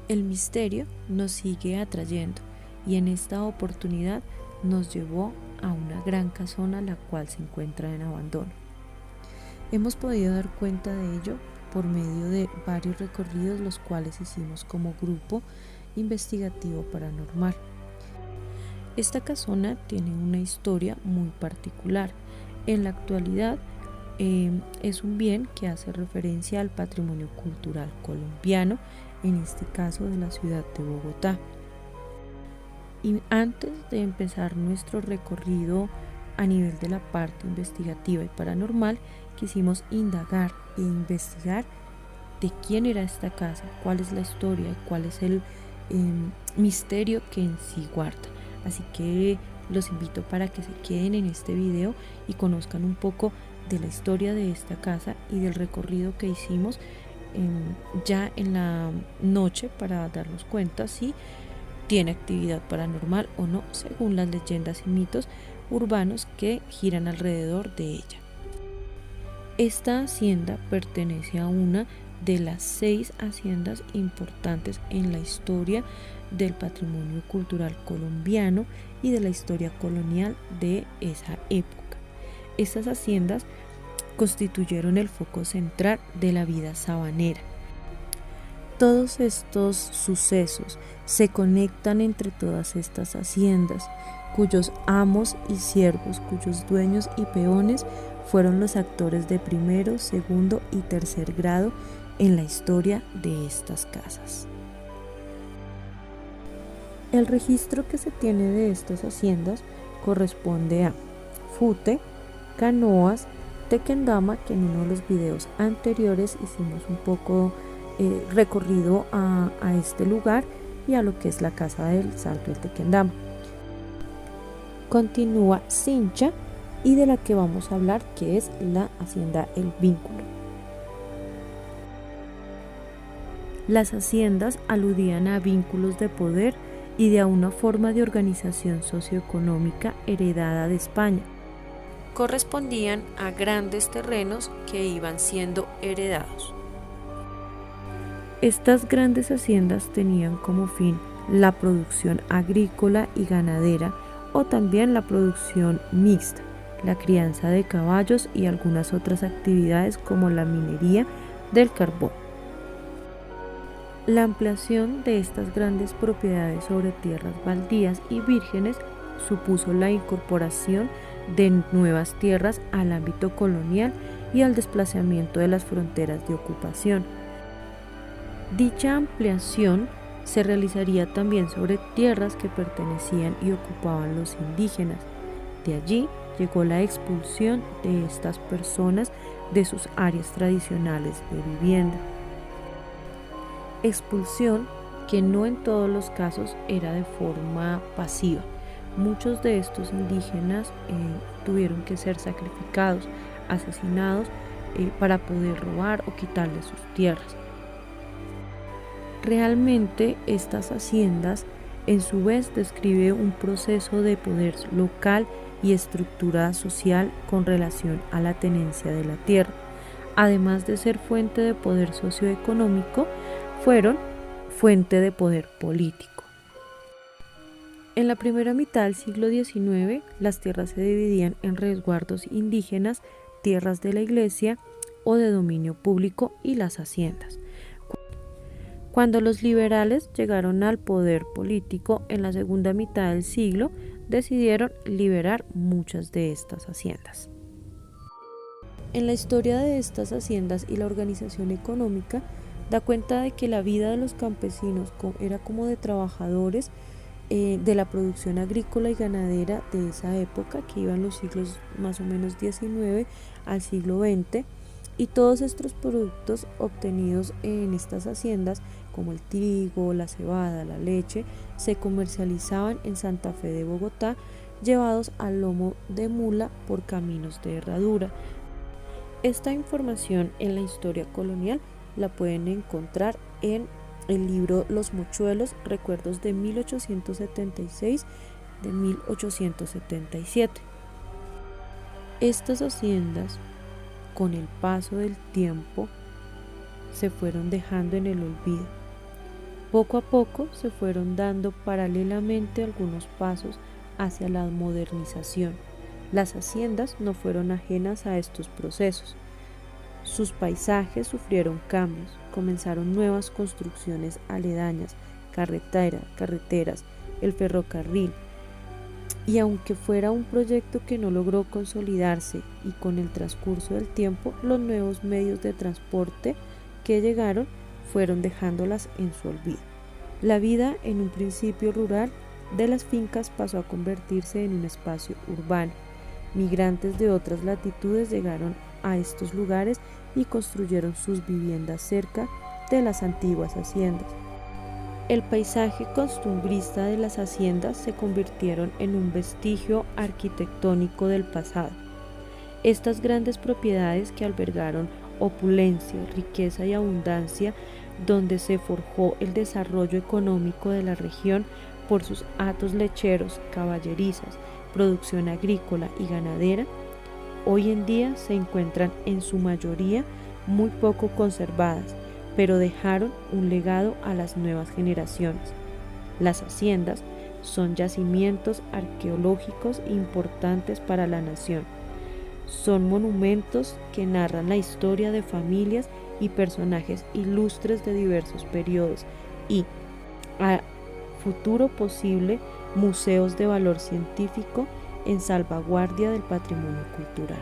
El misterio nos sigue atrayendo y en esta oportunidad nos llevó a una gran casona la cual se encuentra en abandono. Hemos podido dar cuenta de ello por medio de varios recorridos los cuales hicimos como grupo investigativo paranormal. Esta casona tiene una historia muy particular. En la actualidad es un bien que hace referencia al patrimonio cultural colombiano, en este caso de la ciudad de Bogotá. Y antes de empezar nuestro recorrido a nivel de la parte investigativa y paranormal, quisimos indagar e investigar de quién era esta casa, cuál es la historia y cuál es el misterio que en sí guarda. Así que los invito para que se queden en este video y conozcan un poco de la historia de esta casa y del recorrido que hicimos ya en la noche para darnos cuenta si tiene actividad paranormal o no, según las leyendas y mitos urbanos que giran alrededor de ella. Esta hacienda pertenece a una de las 6 haciendas importantes en la historia del patrimonio cultural colombiano y de la historia colonial de esa época. Estas haciendas constituyeron el foco central de la vida sabanera. Todos estos sucesos se conectan entre todas estas haciendas, cuyos amos y siervos, cuyos dueños y peones fueron los actores de primero, segundo y tercer grado en la historia de estas casas. El registro que se tiene de estas haciendas corresponde a Fute, Canoas, Tequendama, que en uno de los videos anteriores hicimos un poco recorrido a este lugar y a lo que es la casa del Salto del Tequendama. Continúa Cincha y de la que vamos a hablar, que es la hacienda El Vínculo. Las haciendas aludían a vínculos de poder y de una forma de organización socioeconómica heredada de España. Correspondían a grandes terrenos que iban siendo heredados. Estas grandes haciendas tenían como fin la producción agrícola y ganadera o también la producción mixta, la crianza de caballos y algunas otras actividades como la minería del carbón. La ampliación de estas grandes propiedades sobre tierras baldías y vírgenes supuso la incorporación de nuevas tierras al ámbito colonial y al desplazamiento de las fronteras de ocupación. Dicha ampliación se realizaría también sobre tierras que pertenecían y ocupaban los indígenas. De allí llegó la expulsión de estas personas de sus áreas tradicionales de vivienda. Expulsión que no en todos los casos era de forma pasiva. Muchos de estos indígenas tuvieron que ser sacrificados, asesinados para poder robar o quitarles sus tierras. Realmente estas haciendas en su vez describe un proceso de poder local y estructura social con relación a la tenencia de la tierra. Además de ser fuente de poder socioeconómico, fueron fuente de poder político. En la primera mitad del siglo XIX, las tierras se dividían en resguardos indígenas, tierras de la iglesia o de dominio público y las haciendas. Cuando los liberales llegaron al poder político en la segunda mitad del siglo, decidieron liberar muchas de estas haciendas. En la historia de estas haciendas y la organización económica, da cuenta de que la vida de los campesinos era como de trabajadores de la producción agrícola y ganadera de esa época, que iban los siglos más o menos XIX al siglo XX, y todos estos productos obtenidos en estas haciendas, como el trigo, la cebada, la leche, se comercializaban en Santa Fe de Bogotá, llevados al lomo de mula por caminos de herradura. Esta información en la historia colonial la pueden encontrar en el libro Los Mochuelos, Recuerdos de 1876 de 1877. Estas haciendas, con el paso del tiempo, se fueron dejando en el olvido. Poco a poco se fueron dando paralelamente algunos pasos hacia la modernización. Las haciendas no fueron ajenas a estos procesos. Sus paisajes sufrieron cambios, comenzaron nuevas construcciones aledañas, carreteras, el ferrocarril, y aunque fuera un proyecto que no logró consolidarse y con el transcurso del tiempo, los nuevos medios de transporte que llegaron fueron dejándolas en su olvido. La vida en un principio rural de las fincas pasó a convertirse en un espacio urbano. Migrantes de otras latitudes llegaron a estos lugares y construyeron sus viviendas cerca de las antiguas haciendas. El paisaje costumbrista de las haciendas se convirtieron en un vestigio arquitectónico del pasado. Estas grandes propiedades que albergaron opulencia, riqueza y abundancia, donde se forjó el desarrollo económico de la región por sus hatos lecheros, caballerizas, producción agrícola y ganadera, hoy en día se encuentran en su mayoría muy poco conservadas, pero dejaron un legado a las nuevas generaciones. Las haciendas son yacimientos arqueológicos importantes para la nación. Son monumentos que narran la historia de familias y personajes ilustres de diversos periodos y, a futuro posible, museos de valor científico en salvaguardia del patrimonio cultural.